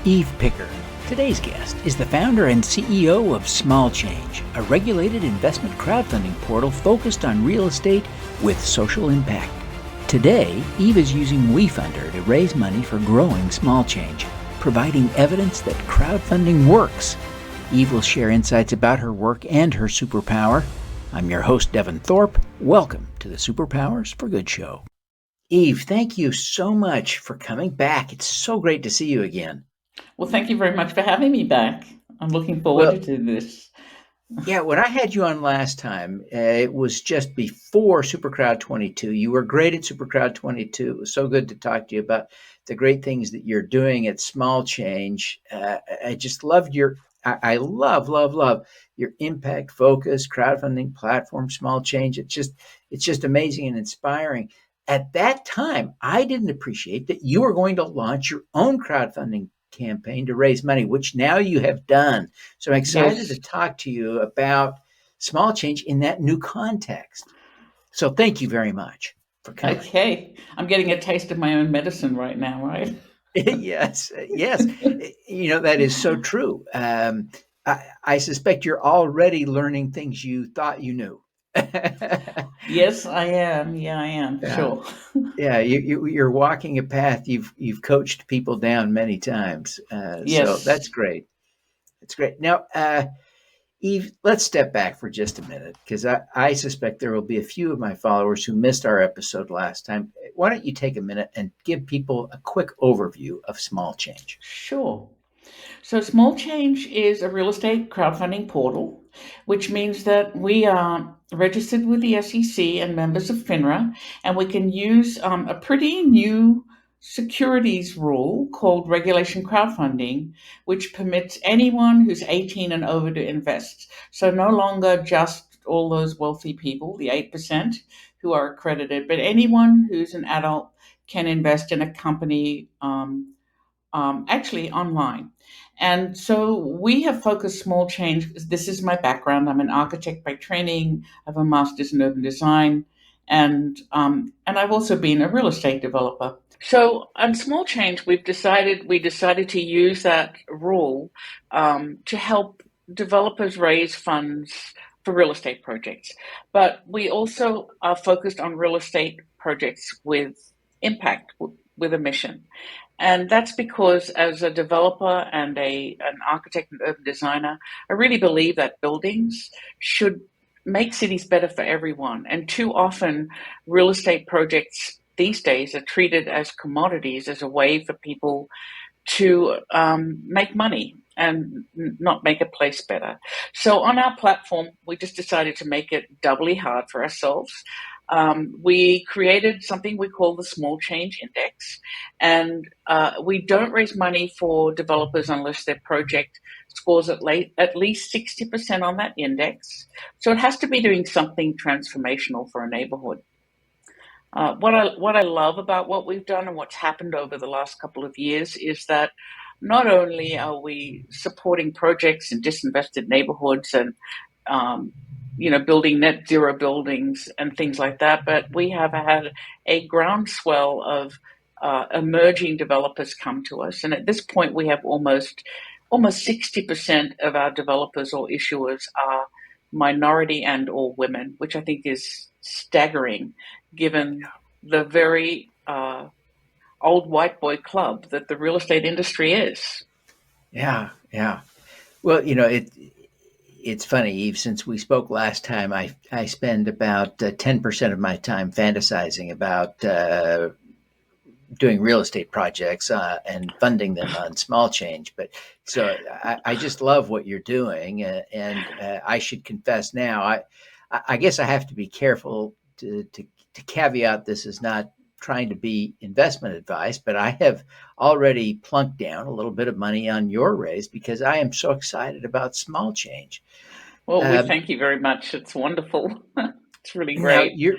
Eve Picker. Today's guest is the founder and CEO of Small Change, a regulated investment crowdfunding portal focused on real estate with social impact. Today, Eve is using Wefunder to raise money for growing Small Change, providing evidence that crowdfunding works. Eve will share insights about her work and her superpower. I'm your host, Devin Thorpe. Welcome to the Superpowers for Good show. Eve, thank you so much for coming back. It's so great to see you again. Well, thank you very much for having me back. I'm looking forward to this. Yeah, when I had you on last time, it was just before SuperCrowd 22. You were great at SuperCrowd 22. It was so good to talk to you about the great things that you're doing at Small Change. I just loved I love your impact focus, crowdfunding platform, Small Change. It's just amazing and inspiring. At that time, I didn't appreciate that you were going to launch your own crowdfunding campaign to raise money, which now you have done. So I'm excited to talk to you about Small Change in that new context. So thank you very much for coming. Okay. I'm getting a taste of my own medicine right now, right? Yes. You know, that is so true. I suspect you're already learning things you thought you knew. Yes, I am. Yeah, I am. Yeah. Sure. Yeah, you're walking a path you've coached people down many times. Yes. So that's great. That's great. Now, Eve, let's step back for just a minute because I suspect there will be a few of my followers who missed our episode last time. Why don't you take a minute and give people a quick overview of Small Change? Sure. So Small Change is a real estate crowdfunding portal, which means that we are registered with the SEC and members of FINRA, and we can use a pretty new securities rule called Regulation Crowdfunding, which permits anyone who's 18 and over to invest. So no longer just all those wealthy people, the 8% who are accredited, but anyone who's an adult can invest in a company actually online. And so we have focused Small Change. This is my background. I'm an architect by training. I have a master's in urban design, and I've also been a real estate developer. So on Small Change, we decided to use that rule to help developers raise funds for real estate projects. But we also are focused on real estate projects with impact, with a mission. And that's because as a developer and an architect and urban designer, I really believe that buildings should make cities better for everyone. And too often, real estate projects these days are treated as commodities, as a way for people to make money and not make a place better. So on our platform, we just decided to make it doubly hard for ourselves. We created something we call the Small Change Index, and we don't raise money for developers unless their project scores at least 60% on that index. So it has to be doing something transformational for a neighborhood. What I love about what we've done and what's happened over the last couple of years is that not only are we supporting projects in disinvested neighborhoods and building net zero buildings and things like that, but we have had a groundswell of emerging developers come to us, and at this point we have almost 60% of our developers or issuers are minority and or women, which I think is staggering given the very old white boy club that the real estate industry is. Yeah. Well, you know, it's funny, Eve, since we spoke last time, I spend about 10% of my time fantasizing about doing real estate projects and funding them on Small Change. But so I just love what you're doing. And I should confess now, I guess I have to be careful to caveat this is not trying to be investment advice, but I have already plunked down a little bit of money on your raise because I am so excited about Small Change. Well, we thank you very much. It's wonderful. It's really great. Now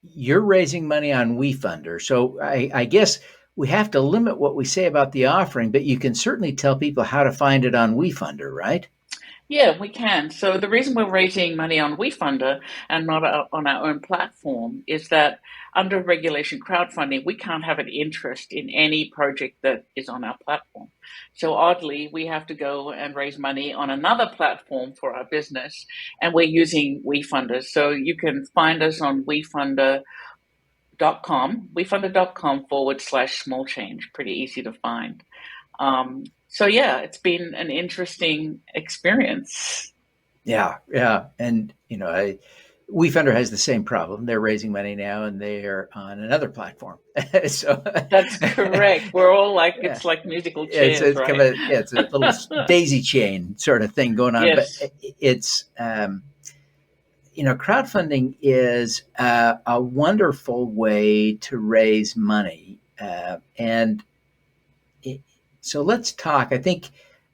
you're raising money on Wefunder, so I guess we have to limit what we say about the offering, but you can certainly tell people how to find it on Wefunder, right? Yeah, we can. So the reason we're raising money on Wefunder and not on our own platform is that under regulation crowdfunding, we can't have an interest in any project that is on our platform. So oddly, we have to go and raise money on another platform for our business, and we're using Wefunder. So you can find us on wefunder.com, small change. Pretty easy to find. So yeah, it's been an interesting experience. Yeah, yeah, and Wefunder has the same problem. They're raising money now, and they are on another platform. So That's correct. We're all like, yeah, it's like musical it's chairs, it's kind right? of it's a little daisy chain sort of thing going on. But Yes, it's crowdfunding is a wonderful way to raise money, and it, so let's talk. I think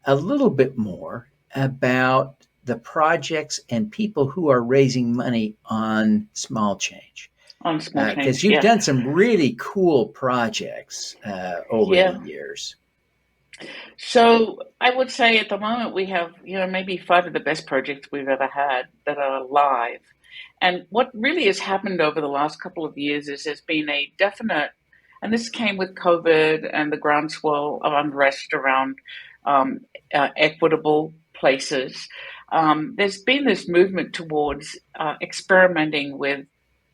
a little bit more about the projects and people who are raising money on small change, on small because change. you've Yeah. done some really cool projects over the Yeah. years. So I would say at the moment we have, maybe five of the best projects we've ever had that are live. And what really has happened over the last couple of years is there's been a definite, and this came with COVID and the groundswell of unrest around um, equitable places. There's been this movement towards experimenting with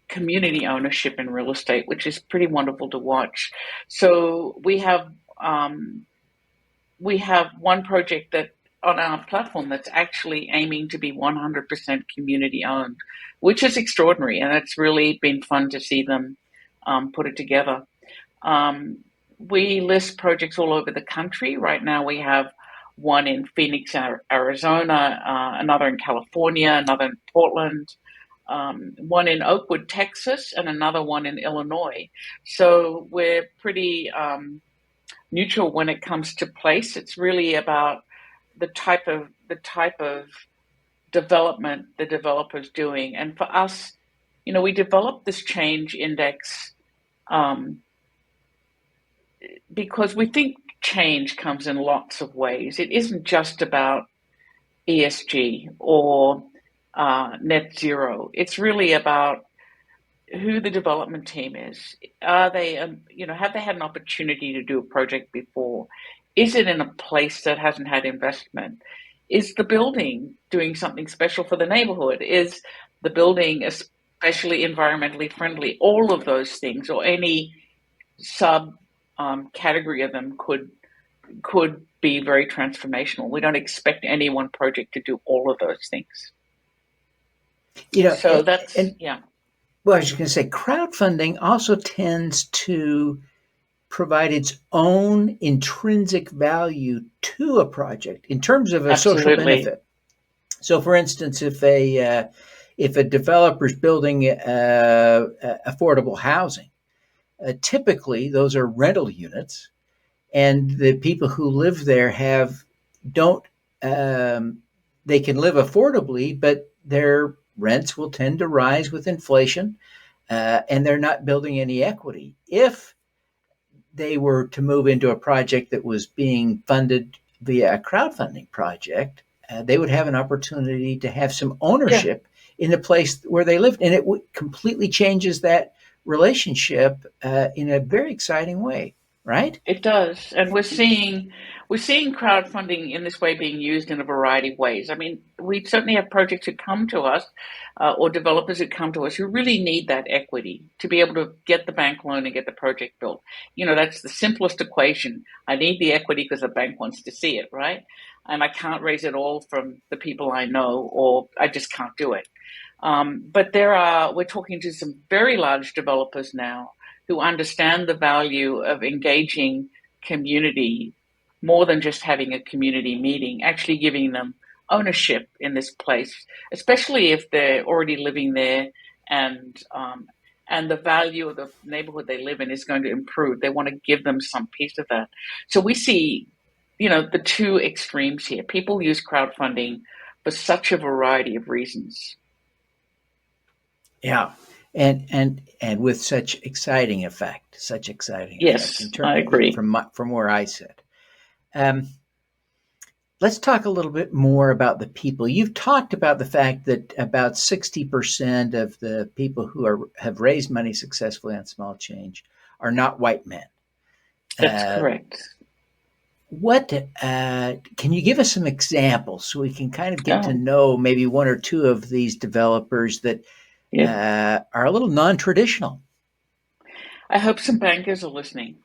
community ownership in real estate, which is pretty wonderful to watch. So um, we have one project that on our platform that's actually aiming to be 100% community owned, which is extraordinary, and it's really been fun to see them put it together. Um, we list projects all over the country. Right now, we have one in Phoenix, Arizona, another in California, another in Portland, one in Oakwood, Texas, and another one in Illinois. So we're pretty neutral when it comes to place. It's really about the type of development the developer's doing. And for us, we developed this change index um, because we think change comes in lots of ways. It isn't just about ESG or net zero. It's really about who the development team is. Are they, have they had an opportunity to do a project before? Is it in a place that hasn't had investment? Is the building doing something special for the neighborhood? Is the building especially environmentally friendly? All of those things, or any sub category of them, could be very transformational. We don't expect any one project to do all of those things. You know, So that's and yeah, well, I was going to say, crowdfunding also tends to provide its own intrinsic value to a project in terms of a social absolutely. benefit. So, for instance, if a developer is building affordable housing, typically those are rental units, and the people who live there have don't um, they can live affordably, but their rents will tend to rise with inflation, and they're not building any equity. If they were to move into a project that was being funded via a crowdfunding project, they would have an opportunity to have some Yeah. ownership in the place where they lived, and it completely changes that relationship in a very exciting way, right? It does, and we're seeing crowdfunding in this way being used in a variety of ways. I mean, we certainly have projects who come to us, or developers who come to us who really need that equity to be able to get the bank loan and get the project built. That's the simplest equation. I need the equity because the bank wants to see it, right? And I can't raise it all from the people I know, or I just can't do it. But we're talking to some very large developers now who understand the value of engaging community more than just having a community meeting, actually giving them ownership in this place, especially if they're already living there and the value of the neighborhood they live in is going to improve. They want to give them some piece of that. So we see, the two extremes here. People use crowdfunding for such a variety of reasons. Yeah, and with such exciting effect in Yes, turn I agree. from where I sit. Um, Let's talk a little bit more about the people. You've talked about the fact that about 60% of the people who have raised money successfully on small change are not white men. That's Uh, correct. what can you give us some examples so we can kind of get to Oh, know maybe one or two of these developers that yeah. are a little non-traditional? I hope some bankers are listening.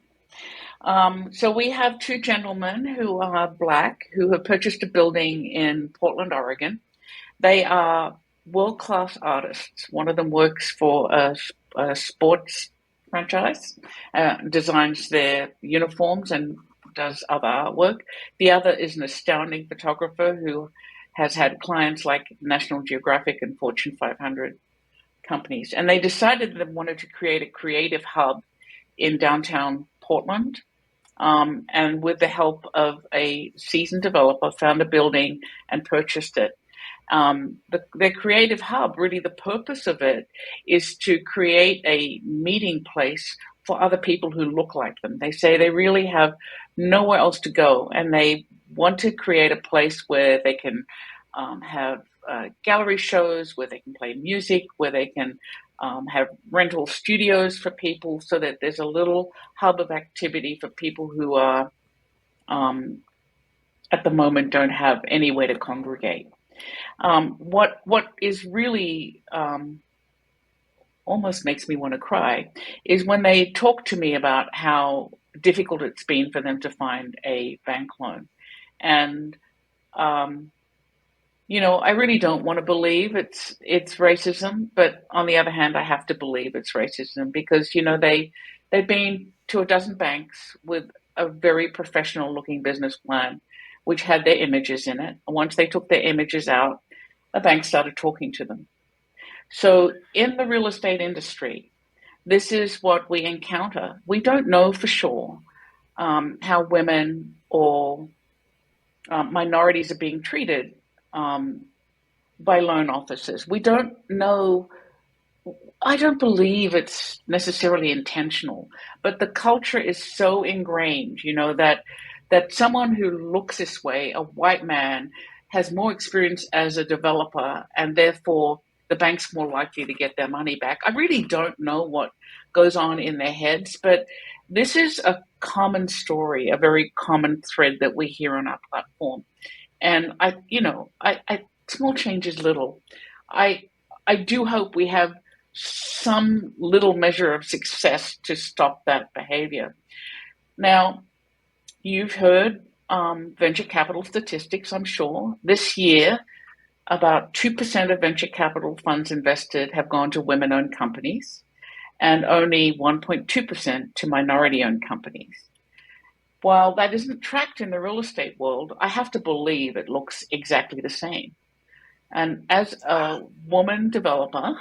So we have two gentlemen who are black who have purchased a building in Portland, Oregon. They are world-class artists. One of them works for a sports franchise, designs their uniforms and does other artwork. The other is an astounding photographer who has had clients like National Geographic and Fortune 500 companies. And they decided that they wanted to create a creative hub in downtown Portland, and with the help of a seasoned developer, found a building and purchased it. Their creative hub, really the purpose of it is to create a meeting place for other people who look like them. They say they really have nowhere else to go, and they want to create a place where they can have gallery shows, where they can play music, where they can have rental studios for people, so that there's a little hub of activity for people who are um, at the moment don't have anywhere to congregate. What is really almost makes me want to cry is when they talk to me about how difficult it's been for them to find a bank loan, and um, I really don't want to believe it's racism, but on the other hand, I have to believe it's racism because they've been to a dozen banks with a very professional looking business plan, which had their images in it. Once they took their images out, the bank started talking to them. So in the real estate industry, this is what we encounter. We don't know for sure how women or minorities are being treated um, by loan officers. We don't know. I don't believe it's necessarily intentional, but the culture is so ingrained, that someone who looks this way, a white man, has more experience as a developer, and therefore the bank's more likely to get their money back. I really don't know what goes on in their heads, but this is a common story, a very common thread that we hear on our platform. And I small change is little. I I do hope we have some little measure of success to stop that behavior. Now, you've heard venture capital statistics, I'm sure. This year, about 2% of venture capital funds invested have gone to women owned companies, and only 1.2% to minority owned companies. While that isn't tracked in the real estate world, I have to believe it looks exactly the same. And as a woman developer,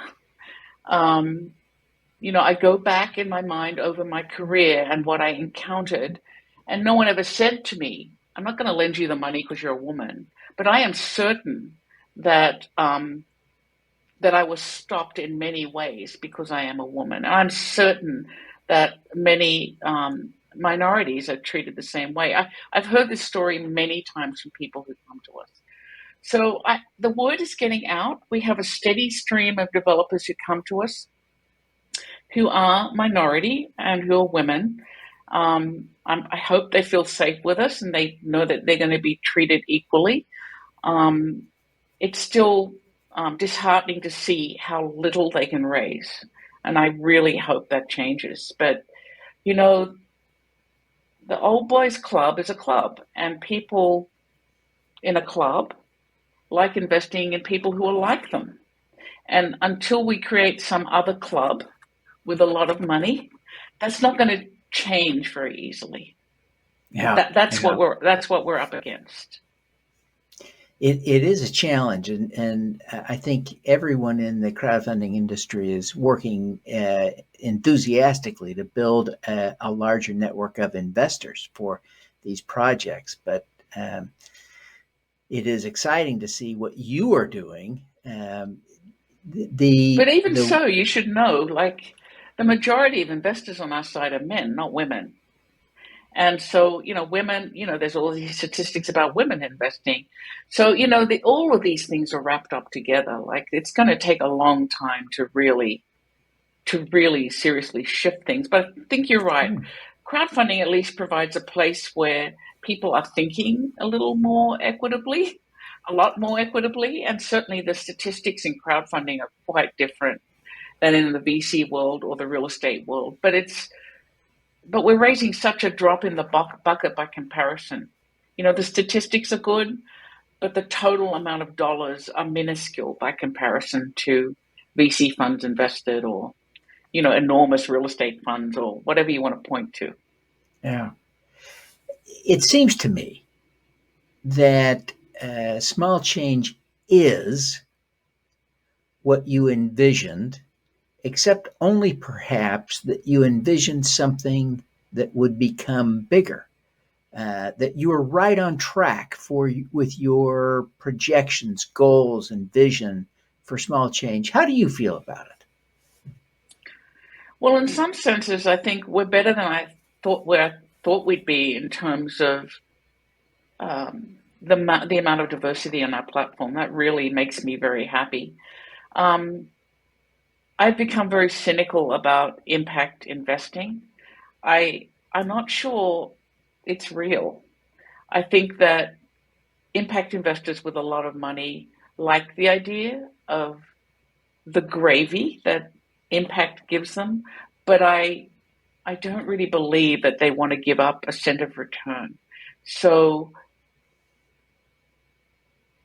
um, I go back in my mind over my career and what I encountered, and no one ever said to me, "I'm not going to lend you the money because you're a woman." But I am certain that that I was stopped in many ways because I am a woman. And I'm certain that many minorities are treated the same way. I've heard this story many times from people who come to us. So the word is getting out. We have a steady stream of developers who come to us who are minority and who are women. I hope they feel safe with us and they know that they're going to be treated equally. Um, it's still disheartening to see how little they can raise. And I really hope that changes. But, you know, the old boys club is a club, and people in a club like investing in people who are like them. And until we create some other club with a lot of money, that's not going to change very easily. Yeah, That's yeah. what we're up against. It is a challenge, and I think everyone in the crowdfunding industry is working enthusiastically to build a larger network of investors for these projects. But it is exciting to see what you are doing. But The even the so, you should know, like, the majority of investors on our side are men, not women. And so, women, there's all these statistics about women investing. So, all of these things are wrapped up together. Like it's going to take a long time to really seriously shift things. But I think you're right. Hmm. Crowdfunding at least provides a place where people are thinking a little more equitably, a lot more equitably. And certainly the statistics in crowdfunding are quite different than in the VC world or the real estate world. But we're raising such a drop in the bucket by comparison. The statistics are good, but the total amount of dollars are minuscule by comparison to VC funds invested or enormous real estate funds or whatever you want to point to. Yeah. It seems to me that small change is what you envisioned, except only perhaps that you envisioned something that would become bigger. That you are right on track with your projections, goals, and vision for small change. How do you feel about it? Well, in some senses, I think we're better than I thought we'd be in terms of the amount of diversity on our platform. That really makes me very happy. Um, I've become very cynical about impact investing. I'm not sure it's real. I think that impact investors with a lot of money like the idea of the gravy that impact gives them, but I don't really believe that they want to give up a cent of return. So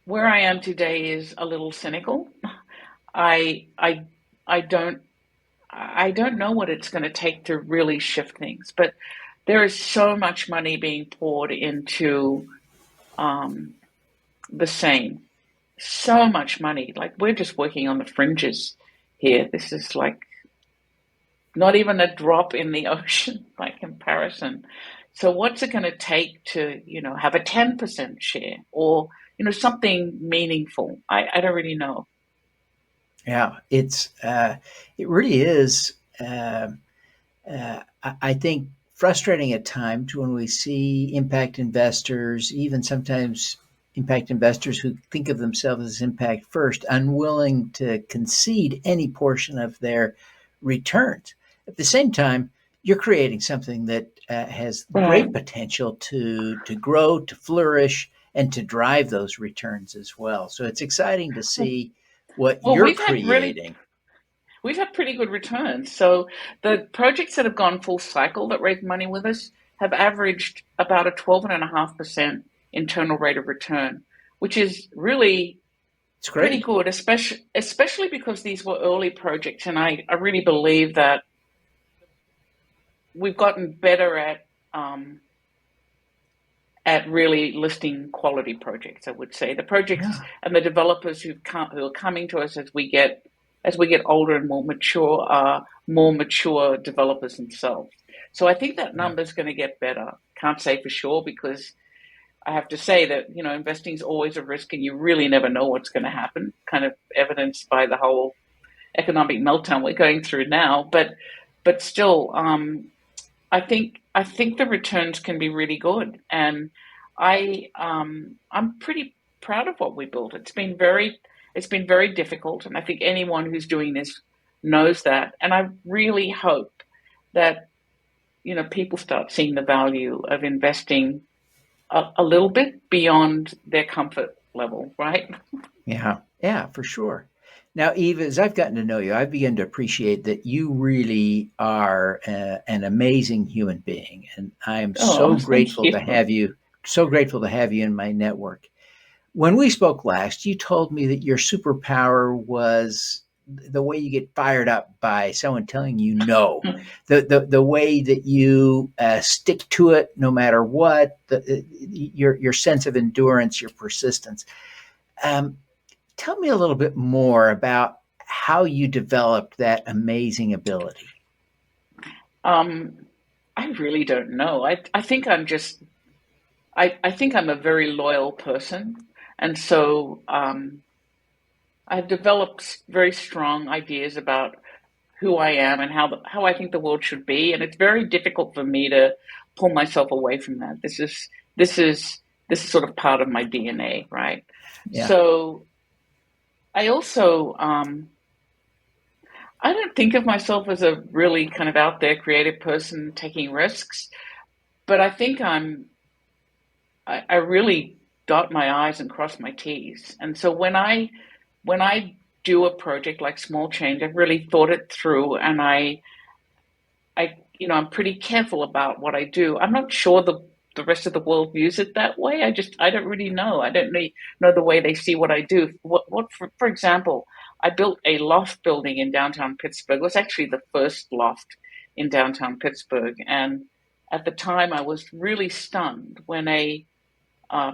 where I am today is a little cynical. I I I don't know what it's going to take to really shift things, but there is so much money being poured into um, the same. So much money. Like we're just working on the fringes here. This is like not even a drop in the ocean by comparison. So what's it going to take to, have a 10% share or, something meaningful? I don't really know. Yeah, it really is. I think frustrating at times when we see impact investors, even sometimes impact investors who think of themselves as impact first, unwilling to concede any portion of their returns. At the same time, you're creating something that has Right. great potential to grow, to flourish, and to drive those returns as well. So it's exciting to see what Well, you're creating. we've had pretty good returns. So the projects that have gone full cycle that raised money with us have averaged about a 12.5% internal rate of return, which is really It's pretty great. good, especially because these were early projects, and I really believe that we've gotten better at really listing quality projects. I would say the projects Yeah. and the developers who are coming to us as we get older and more mature are more mature developers themselves. So I think that Yeah. number is going to get better. Can't say for sure because I have to say that investing is always a risk, and you really never know what's going to happen. Kind of evidenced by the whole economic meltdown we're going through now. But still, I think the returns can be really good, and I'm pretty proud of what we built. It's been very difficult, and I think anyone who's doing this knows that. And I really hope that people start seeing the value of investing a little bit beyond their comfort level, right? Yeah. Yeah, for sure. Now, Eve, as I've gotten to know you, I've begun to appreciate that you really are an amazing human being, and I am Oh, thank you. so grateful to have you in my network. When we spoke last, you told me that your superpower was the way you get fired up by someone telling you no, the way that you stick to it no matter what, your sense of endurance, your persistence. Um, Tell me a little bit more about how you developed that amazing ability. Um, I really don't know. I think I'm a very loyal person, and so I've developed very strong ideas about who I am and how I think the world should be, and it's very difficult for me to pull myself away from that. This is sort of part of my DNA, right? Yeah. So I also I don't think of myself as a really kind of out there creative person taking risks, but I think I really dot my I's and cross my T's. And so when I do a project like Small Change, I've really thought it through, and I'm pretty careful about what I do. I'm not sure the rest of the world views it that way. I don't really know. I don't really know the way they see what I do. What for example, I built a loft building in downtown Pittsburgh. It was actually the first loft in downtown Pittsburgh, and at the time I was really stunned when a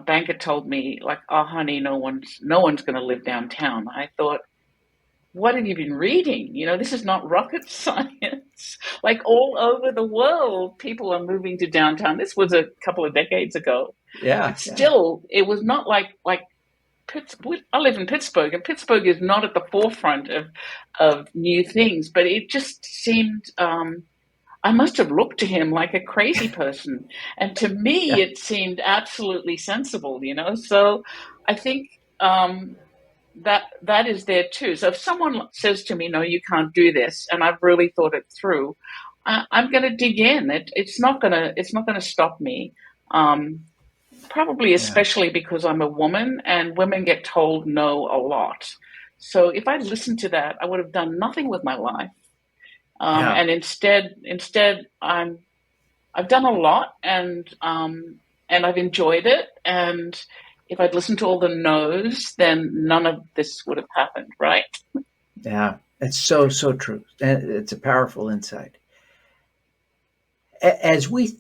banker told me, like, "Oh, honey, no one's going to live downtown." I thought, what have you been reading? This is not rocket science. Like, all over the world, people are moving to downtown. This was a couple of decades ago, Yeah. but Yeah. still, it was not like Pittsburgh. I live in Pittsburgh, and Pittsburgh is not at the forefront of new things. But it just seemed. I must have looked to him like a crazy person, and to me, Yeah. it seemed absolutely sensible. So I think. That is there too. So if someone says to me, "No, you can't do this," and I've really thought it through, I'm going to dig in. It's not going to stop me. Um, Probably Yeah. especially because I'm a woman, and women get told no a lot. So if I listened to that, I would have done nothing with my life. Yeah. And instead, I've done a lot, and I've enjoyed it. And if I'd listened to all the no's, then none of this would have happened, right? Yeah. It's so, so true. And it's a powerful insight. As we,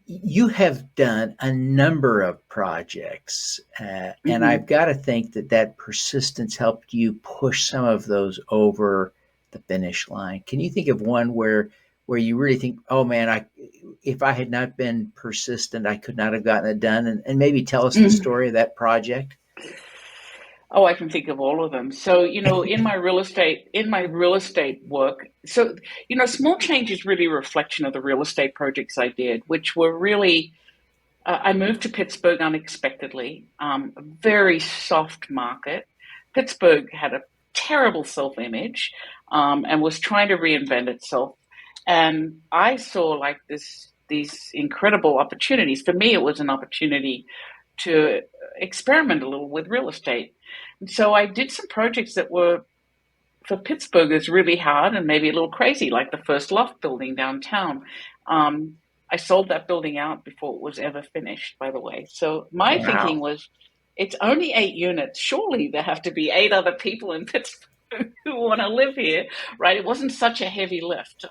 you have done a number of projects, and I've Mm-hmm. got to think that that persistence helped you push some of those over the finish line. Can you think of one where you really think, oh man, I if I had not been persistent, I could not have gotten it done, and maybe tell us the Mm. story of that project? Oh, I can think of all of them. So, in my real estate work, so, small change is really a reflection of the real estate projects I did, which were really, I moved to Pittsburgh unexpectedly, a very soft market. Pittsburgh had a terrible self-image, and was trying to reinvent itself. And I saw like these incredible opportunities. For me, it was an opportunity to experiment a little with real estate. And so I did some projects that were for Pittsburghers really hard and maybe a little crazy, like the first loft building downtown. Um, I sold that building out before it was ever finished, by the way. So my thinking Wow. was, it's only 8 units. Surely there have to be 8 other people in Pittsburgh who want to live here, right? It wasn't such a heavy lift.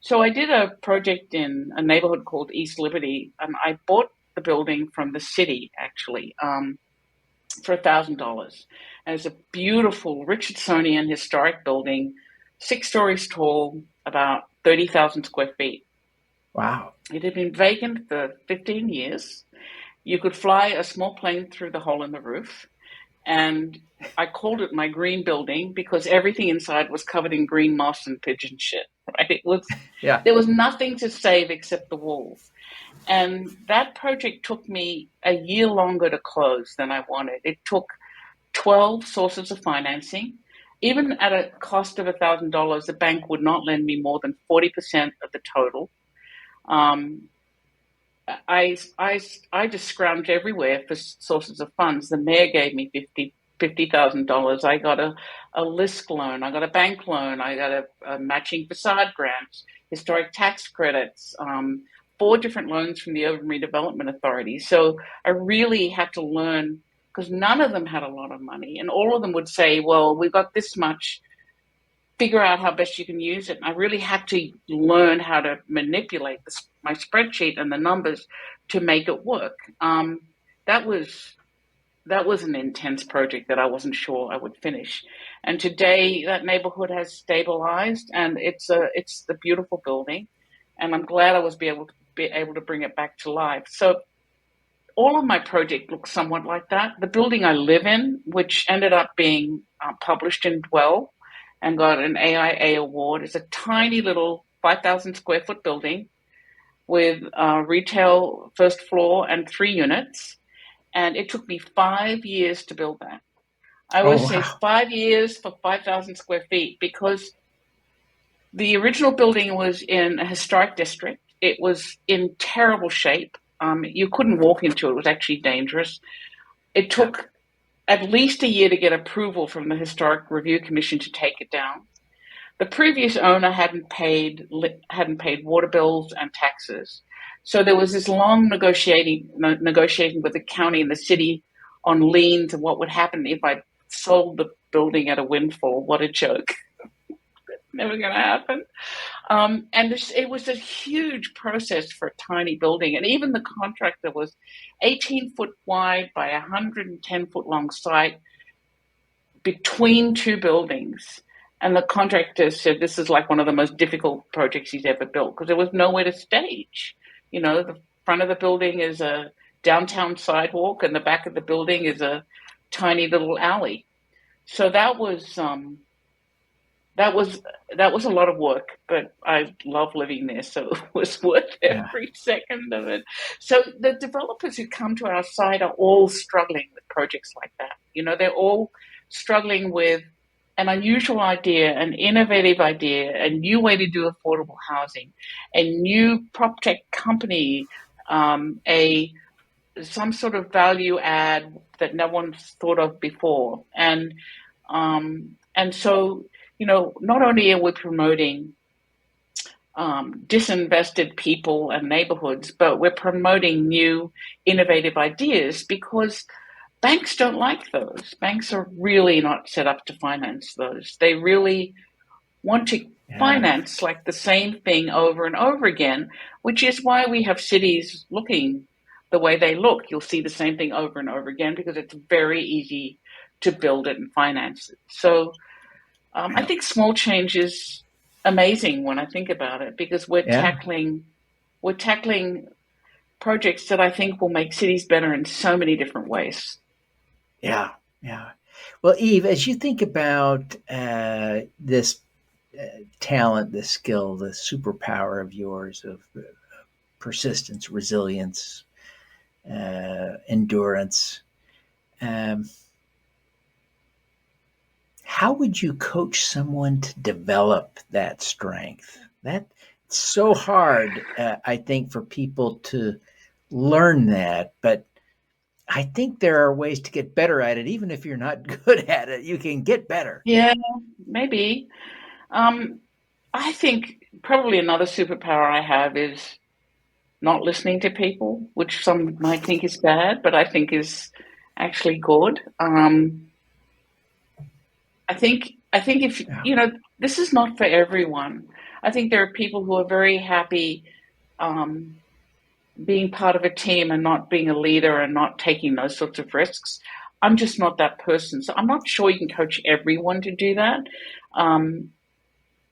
So I did a project in a neighborhood called East Liberty, and I bought the building from the city, actually, for $1,000. And it's a beautiful Richardsonian historic building, 6 stories tall, about 30,000 square feet. Wow. It had been vacant for 15 years. You could fly a small plane through the hole in the roof. And I called it my green building because everything inside was covered in green moss and pigeon shit. Right? Yeah. There was nothing to save except the walls. And that project took me a year longer to close than I wanted. It took 12 sources of financing. Even at a cost of $1,000, the bank would not lend me more than 40% of the total. Um, I just scrounged everywhere for sources of funds. The mayor gave me $50,000. I got a LISC loan. I got a bank loan. I got a matching facade grant, historic tax credits, 4 different loans from the Urban Redevelopment Authority. So I really had to learn because none of them had a lot of money, and all of them would say, "Well, we've got this much. Figure out how best you can use it." And I really had to learn how to manipulate my spreadsheet and the numbers to make it work. That was that was an intense project that I wasn't sure I would finish. And today that neighborhood has stabilized, and it's the beautiful building, and I'm glad I was be able to bring it back to life. So all of my project looks somewhat like that. The building I live in, which ended up being published in Dwell and got an AIA award, is a tiny little 5,000 square foot building. with retail first floor and 3 units. And it took me 5 years to build that. I Oh, always say wow. 5 years for 5,000 square feet, because the original building was in a historic district. It was in terrible shape. You couldn't walk into it. It was actually dangerous. It Yeah. took at least a year to get approval from the Historic Review Commission to take it down. The previous owner hadn't paid water bills and taxes, so there was this long negotiating with the county and the city on liens and what would happen if I sold the building at a windfall. What a joke! Never going to happen. It was a huge process for a tiny building, and even the contractor was 18-foot wide by 110-foot long site between two buildings. And the contractor said this is like one of the most difficult projects he's ever built, because there was nowhere to stage. The front of the building is a downtown sidewalk, and the back of the building is a tiny little alley. So that was a lot of work, but I love living there, so it was worth Yeah. every second of it. So the developers who come to our site are all struggling with projects like that. They're all struggling with an unusual idea, an innovative idea, a new way to do affordable housing, a new prop tech company, a some sort of value add that no one's thought of before, and so not only are we promoting disinvested people and neighborhoods, but we're promoting new innovative ideas, because banks don't like those. Banks are really not set up to finance those. They really want to Yeah. finance like the same thing over and over again, which is why we have cities looking the way they look. You'll see the same thing over and over again because it's very easy to build it and finance it. So I Yeah. think small change is amazing when I think about it, because Yeah. we're tackling projects that I think will make cities better in so many different ways. Yeah. Yeah. Well, Eve, as you think about this talent, this skill, the superpower of yours of persistence, resilience, endurance, um, how would you coach someone to develop that strength? That's so hard, I think, for people to learn that. But I think there are ways to get better at it. Even if you're not good at it, you can get better. Yeah, maybe. Um, I think probably another superpower I have is not listening to people, which some might think is bad, but I think is actually good. I think if Yeah. this is not for everyone. I think there are people who are very happy um, being part of a team and not being a leader and not taking those sorts of risks. I'm just not that person, so I'm not sure you can coach everyone to do that. Um,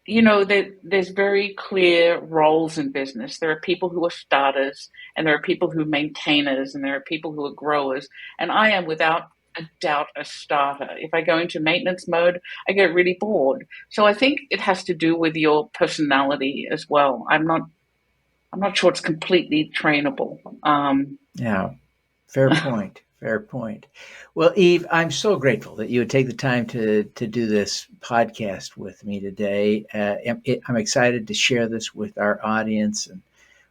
there's very clear roles in business. There are people who are starters, and there are people who are maintainers, and there are people who are growers. And I am without a doubt a starter. If I go into maintenance mode, I get really bored. So I think it has to do with your personality as well. I'm not sure it's completely trainable. Yeah. Fair point. Fair point. Well, Eve, I'm so grateful that you would take the time to do this podcast with me today. I'm excited to share this with our audience, and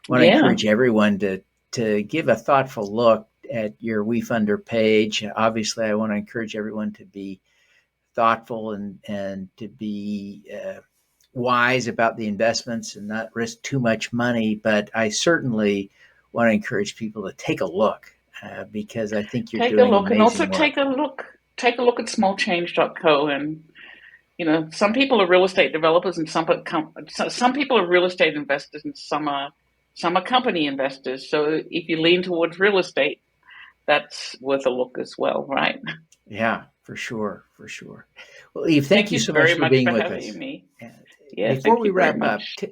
want to Yeah, encourage everyone to give a thoughtful look at your Wefunder page. Obviously, I want to encourage everyone to be thoughtful and to be wise about the investments and not risk too much money. But I certainly want to encourage people to take a look because I think you're take a doing look, and also amazing take work. a look. Take a look at smallchange.co, and some people are real estate developers, and some people are real estate investors, and some are company investors. So if you lean towards real estate, that's worth a look as well, right? Yeah, for sure, for sure. Well, Eve, thank Thank you you so much very for much being for with having us. me. Uh, Yeah, Before thank we you very wrap up, much.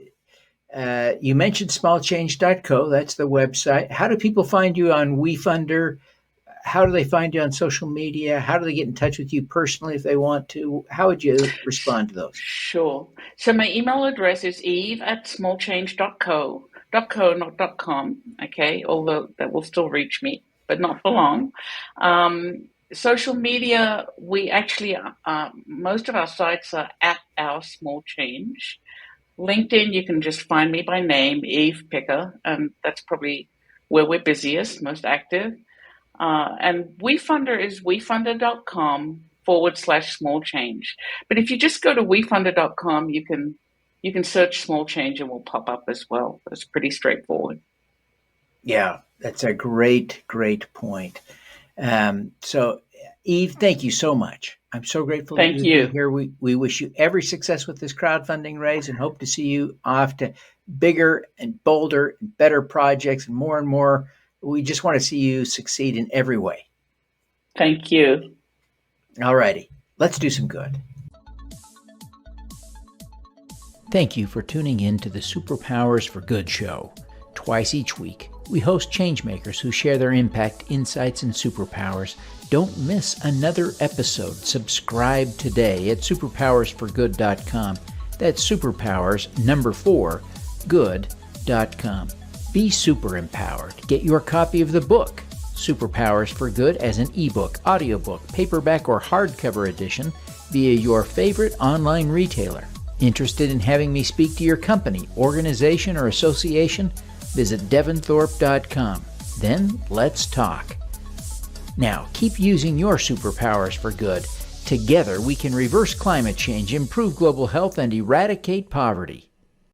you mentioned smallchange.co. That's the website. How do people find you on WeFunder? How do they find you on social media? How do they get in touch with you personally if they want to? How would you respond to those? Sure. So my email address is eve@smallchange.co. .co, not .com, okay, although that will still reach me, but not for long. Social media, we actually, most of our sites are at Our Small Change. LinkedIn, you can just find me by name, Eve Picker, and that's probably where we're busiest, most active. And Wefunder is wefunder.com/small change. But if you just go to wefunder.com, you can search small change and will pop up as well. It's pretty straightforward. Yeah, that's a great, great point. So, Eve, thank you so much. I'm so grateful that Thank you've been you. here. We wish you every success with this crowdfunding raise and hope to see you off to bigger and bolder and better projects and more and more. We just want to see you succeed in every way. Thank you. All righty, let's do some good. Thank you for tuning in to the Superpowers for Good show. Twice each week, we host changemakers who share their impact, insights, and superpowers. Don't miss another episode. Subscribe today at superpowersforgood.com. That's superpowers good.com. Be super empowered. Get your copy of the book, Superpowers for Good, as an ebook, audiobook, paperback, or hardcover edition via your favorite online retailer. Interested in having me speak to your company, organization, or association? Visit devinthorpe.com. Then let's talk. Now, keep using your superpowers for good. Together, we can reverse climate change, improve global health, and eradicate poverty.